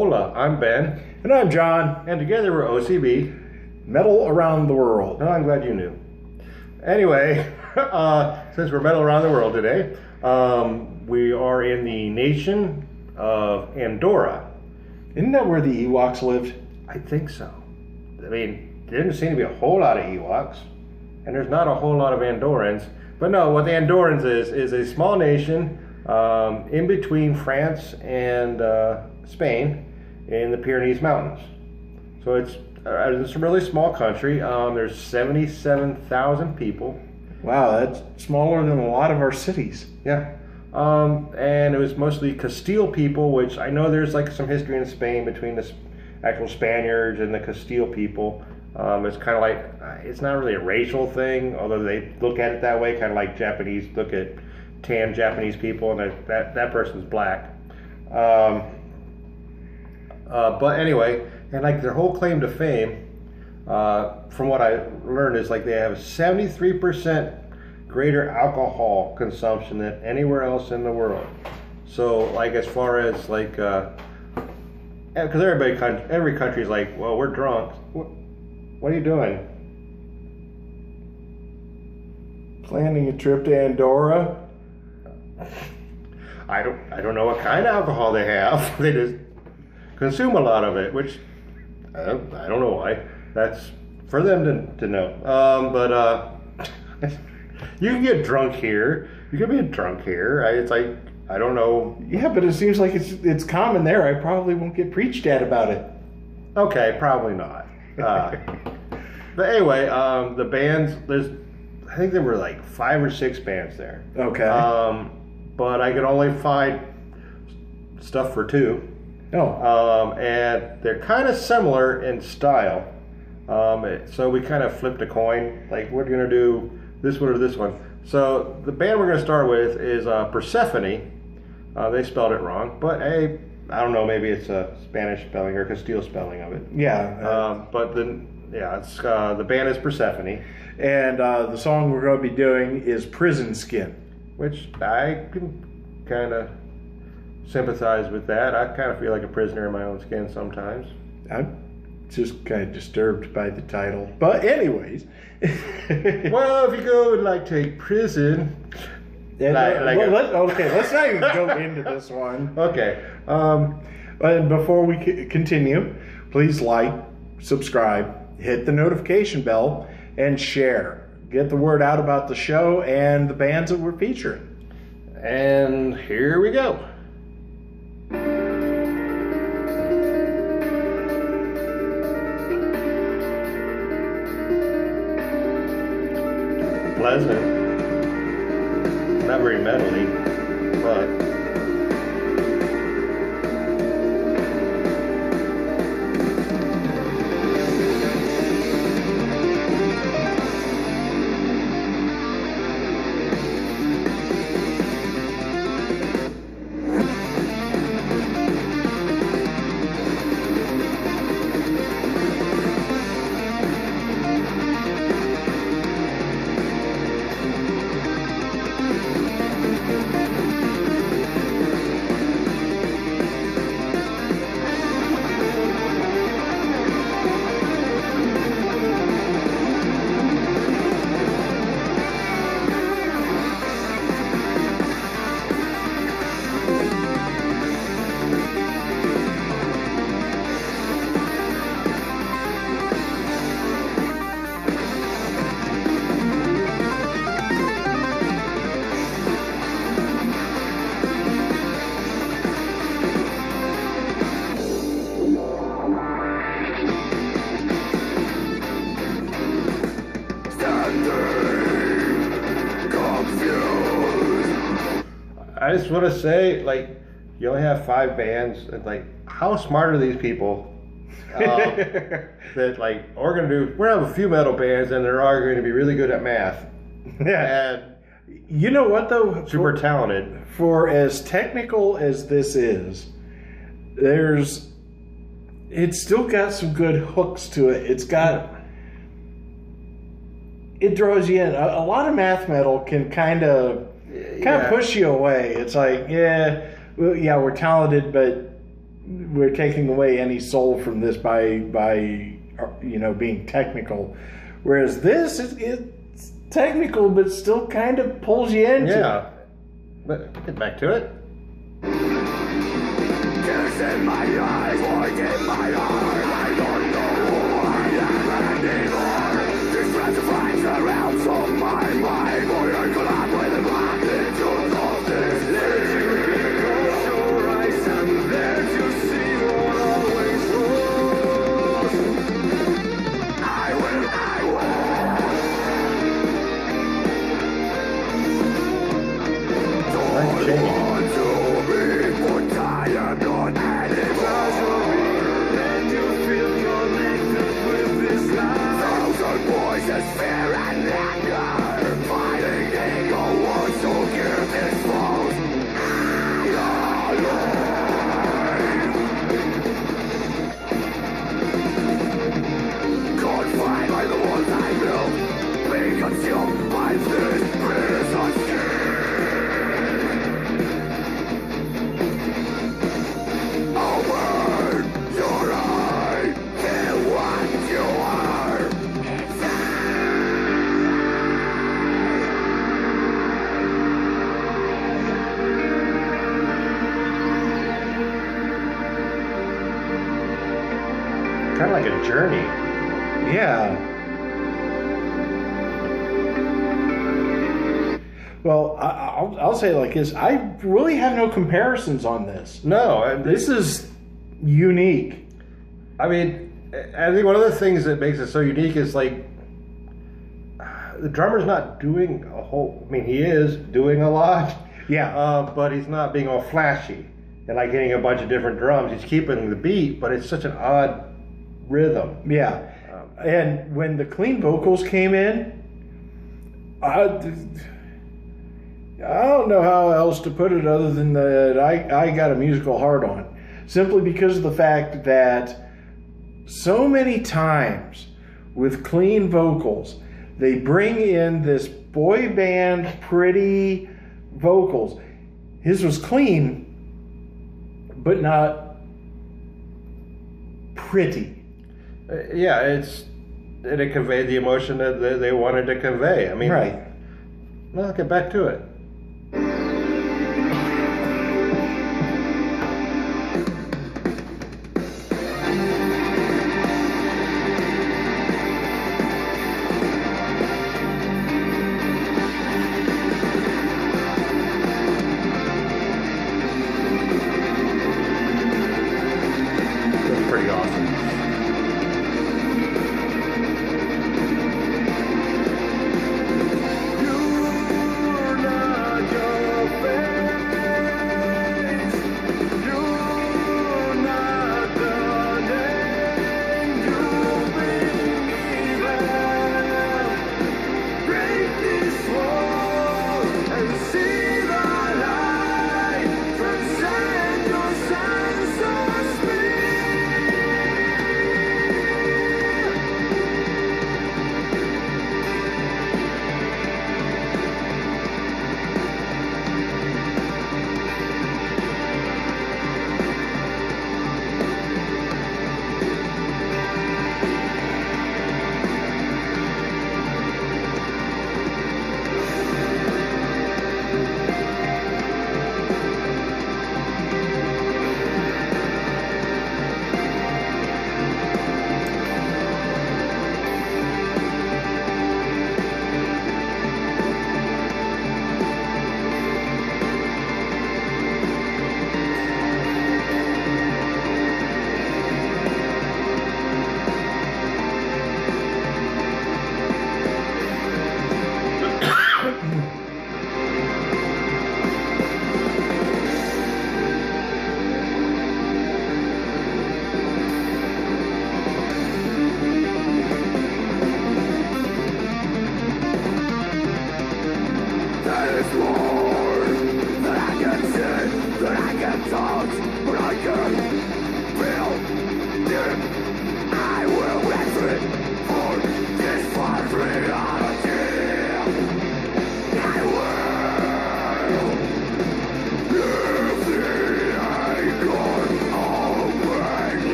Hola, I'm Ben. And I'm John. And together we're OCB. Metal Around the World. Oh, I'm glad you knew. Anyway, since we're metal around the world today, we are in the nation of Andorra. Isn't that where the Ewoks lived? I think so. I mean, there didn't seem to be a whole lot of Ewoks, and there's not a whole lot of Andorrans. But no, what the Andorrans is a small nation in between France and Spain in the Pyrenees Mountains. So it's a really small country. There's 77,000 people. Wow, that's smaller than a lot of our cities. Yeah. And it was mostly Castile people, which I know there's like some history in Spain between the actual Spaniards and the Castile people. It's kind of like, it's not really a racial thing, although they look at it that way, kind of like Japanese look at tan Japanese people, and that person's black. But anyway, and like their whole claim to fame, from what I learned, is like they have 73% greater alcohol consumption than anywhere else in the world. So like as far as like, because every country's like, well, we're drunk. What are you doing? Planning a trip to Andorra? I don't know what kind of alcohol they have. They just consume a lot of it, which I don't know why. That's for them to know. But you can get drunk here. You can be drunk here. It's like, I don't know. Yeah, but it seems like it's common there. I probably won't get preached at about it. Okay, probably not. But anyway, the bands, I think there were like 5 or 6 bands there. Okay. But I could only find stuff for 2. Oh. And they're kind of similar in style. So we kind of flipped a coin, like we're going to do this one or this one. So the band we're going to start with is Persefone. They spelled it wrong, but hey, I don't know, maybe it's a Spanish spelling or Castile spelling of it. Yeah. But then, yeah, it's the band is Persefone. And the song we're going to be doing is Prison Skin. Which I can kind of sympathize with that. I kind of feel like a prisoner in my own skin sometimes. I'm just kind of disturbed by the title. But anyways. Well, if you go and like take prison. Let's not even go into this one. Okay. And before we continue, please like, subscribe, hit the notification bell, and share. Get the word out about the show and the bands that we're featuring. And here we go. Pleasant. Not very metally, but I just want to say, like, you only have 5 bands, and like, how smart are these people? That like, we're gonna have a few metal bands, and they're all going to be really good at math. Yeah. And you know what though? super talented. For as technical as this is, it's still got some good hooks to it. It draws you in. A lot of math metal can kind of push you away. It's like, we're talented, but we're taking away any soul from this by being technical, whereas this it's technical but still kind of pulls you into it. But get back to it. Tears in my eyes, void in my heart. I don't know who I am anymore. These friends find the realms of my mind. Boy, I collide with the magnitude of this living. Close your eyes and there to see what always was. I will. Nice change. Fear and anger, fighting ego wants to give this false confined by the walls I built, being consumed by this prison skin. Open your eye, hear what you are. Kind of like a journey. Yeah. Well, I'll say it like this. I really have no comparisons on this. No, This is unique. I mean, I think one of the things that makes it so unique is like the drummer's not doing a whole. I mean, he is doing a lot. Yeah. But he's not being all flashy and like hitting a bunch of different drums. He's keeping the beat, but it's such an odd rhythm. Yeah. And when the clean vocals came in, I don't know how else to put it other than that I got a musical hard on. Simply because of the fact that so many times with clean vocals, they bring in this boy band pretty vocals. His was clean, but not pretty. Yeah, it conveyed the emotion that they wanted to convey. I mean, right. Well, get back to it. That's pretty awesome.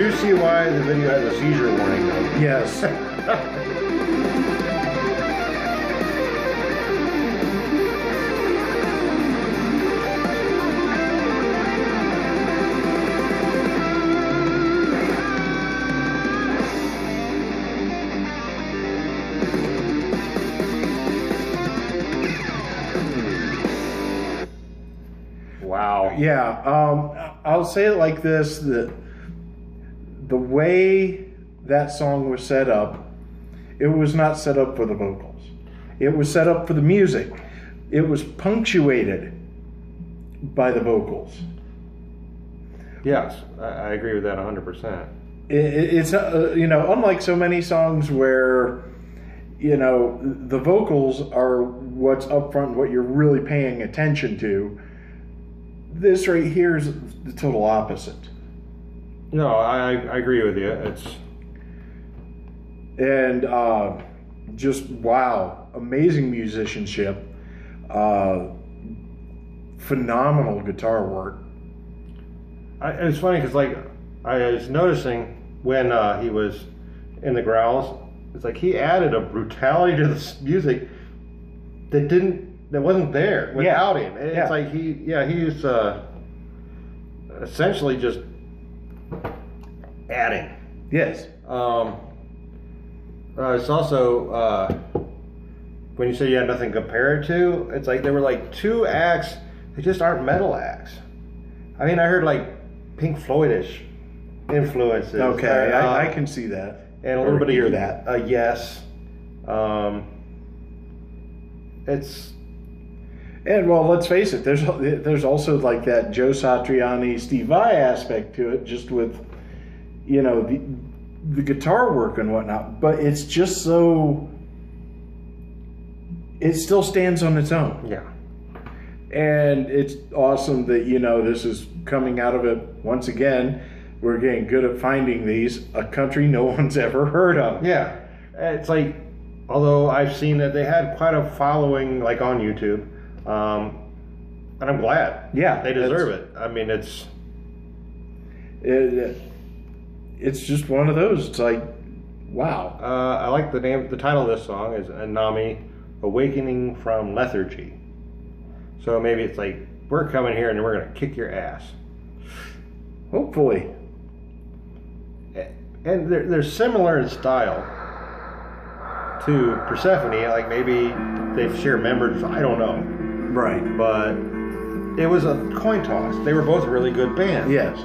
do see why the video has a seizure warning, though. Yes. Wow. Yeah, I'll say it like this: the way that song was set up, it was not set up for the vocals. It was set up for the music. It was punctuated by the vocals. Yes, I agree with that 100%. It's unlike so many songs where the vocals are what's up front, what you're really paying attention to. This right here is the total opposite. No, I agree with you. And just wow, amazing musicianship, phenomenal guitar work. It's funny because I was noticing when he was in the growls, it's like he added a brutality to the music that wasn't there without him. It's like he's essentially just adding. Yes. It's also when you say you had nothing to compare it to, it's like there were like two acts that just aren't metal acts. I mean, I heard like Pink Floydish influences. Okay, I can see that. And a little bit of hear that. Yes. It's. And well, let's face it. There's also like that Joe Satriani, Steve Vai aspect to it, just with the guitar work and whatnot. But it's just so. It still stands on its own. Yeah. And it's awesome that this is coming out of it once again. We're getting good at finding these, a country no one's ever heard of. Yeah, it's like, although I've seen that they had quite a following, like on YouTube, and I'm glad. Yeah, they deserve it. I mean, it's just one of those. It's like, wow. I like the title of this song is Nami, Awakening from Lethargy. So maybe it's like, we're coming here and we're going to kick your ass. Hopefully. And they're similar in style to Persefone. Like maybe they share members, I don't know. Right. But it was a coin toss. They were both really good bands. Yes.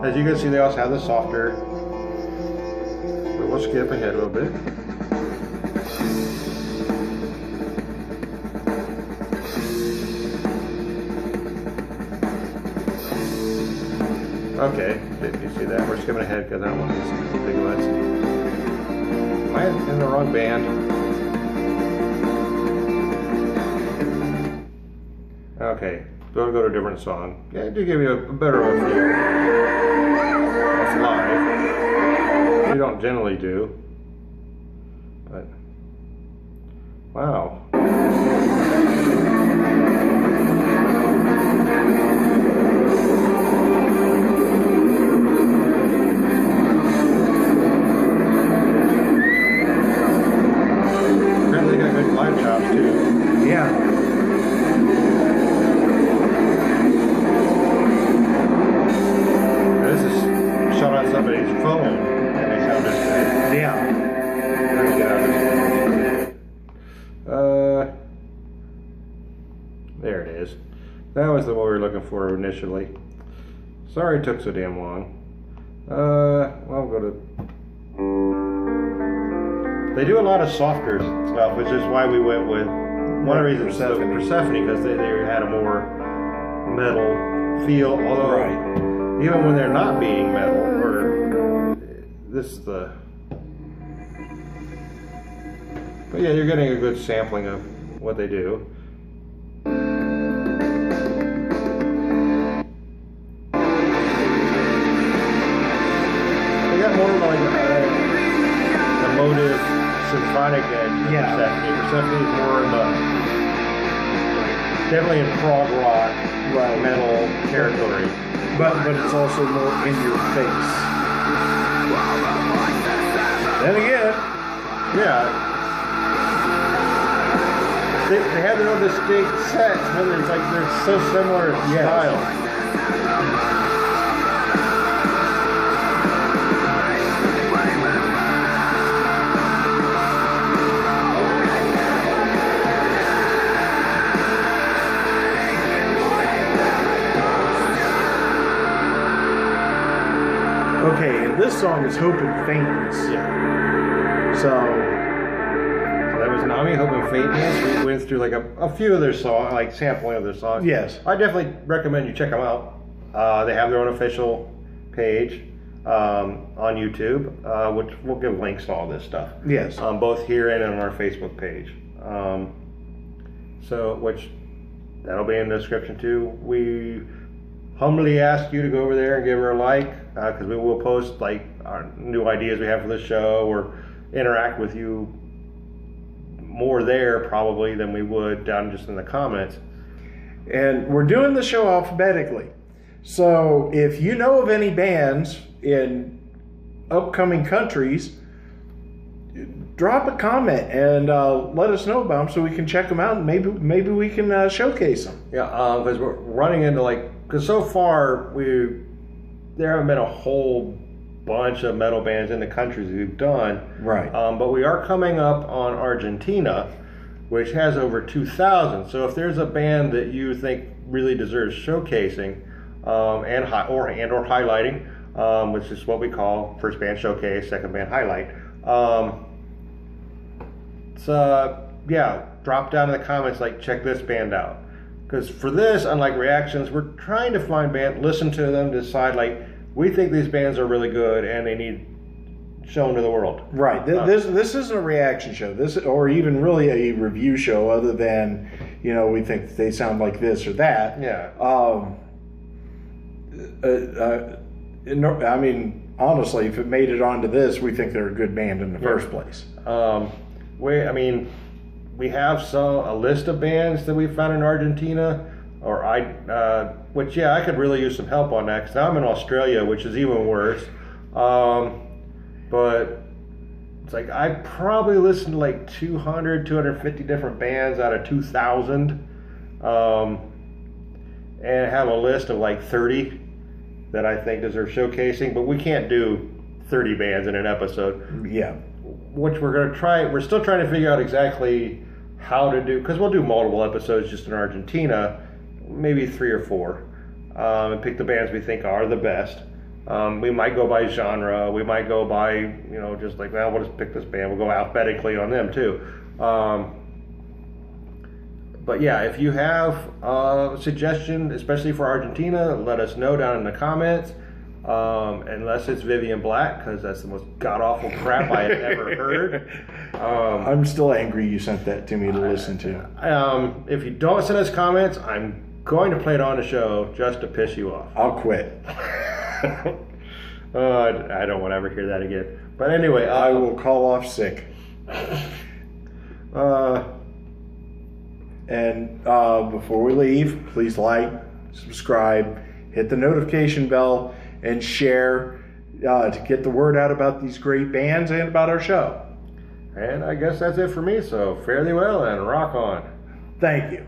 As you can see, they also have the softer. But we'll skip ahead a little bit. Okay, did you see that? We're skipping ahead because I don't want to listen to the big lights. Am I in the wrong band? Okay, go to a different song. Yeah, to give you a better feel. That's live. We don't generally do. But, wow. There it is. That was the one we were looking for initially. Sorry it took so damn long. Well, I'll go to... They do a lot of softer stuff, which is why we went with... One of the reasons Persefone, because they had a more metal feel, although even when they're not being metal, or this is the... But yeah, you're getting a good sampling of what they do. They got more like emotive, symphonic edge than Persefone. Persefone is more in the definitely in prog rock, Right. metal territory. But it's also more in your face. Then again, Yeah. They have their own distinct sets, but it's like they're so similar in Yes. style. okay, and this song is Hope and Faintness. Yeah. So, That was Nami, Hope and Faintness. We went through like a few of their songs, like sampling of their songs. yes. I definitely recommend you check them out. They have their own official page on YouTube, which we'll give links to all this stuff. Yes. Both here and on our Facebook page. Which that'll be in the description too. We humbly ask you to go over there and give her a like, because we will post like our new ideas we have for the show, or interact with you more there probably than we would down just in the comments. And we're doing the show alphabetically. So if you know of any bands in upcoming countries, drop a comment and let us know about them so we can check them out, and maybe we can showcase them. Yeah, because we're running into because so far there haven't been a whole bunch of metal bands in the countries we've done. Right. But we are coming up on Argentina, which has over 2,000. So if there's a band that you think really deserves showcasing and or highlighting, which is what we call first band showcase, second band highlight. Yeah, drop down in the comments check this band out. Because for this, unlike reactions, we're trying to find bands, listen to them, decide we think these bands are really good and they need shown to the world. Right. This isn't a reaction show. Or even really a review show, other than we think they sound like this or that. Yeah. I mean, honestly, if it made it onto this, we think they're a good band in the first place. We have a list of bands that we found in Argentina, which I could really use some help on that, because now I'm in Australia, which is even worse. But it's I probably listened to 200, 250 different bands out of 2,000, and have a list of 30 that I think deserve showcasing, but we can't do 30 bands in an episode. Yeah. Which we're going to try. We're still trying to figure out exactly how to do, because we'll do multiple episodes just in Argentina, maybe 3 or 4, and pick the bands we think are the best. We might go by genre. We might go by, we'll just pick this band. We'll go alphabetically on them too. But yeah, if you have a suggestion, especially for Argentina, let us know down in the comments. Unless it's Vivian Black, because that's the most god-awful crap I have ever heard. I'm still angry you sent that to me to listen to. If you don't send us comments, I'm going to play it on the show just to piss you off. I'll quit. I don't want to ever hear that again. But anyway, I will call off sick. And before we leave, please like, subscribe, hit the notification bell, and share to get the word out about these great bands and about our show. And I guess that's it for me, so fare thee well and rock on. Thank you.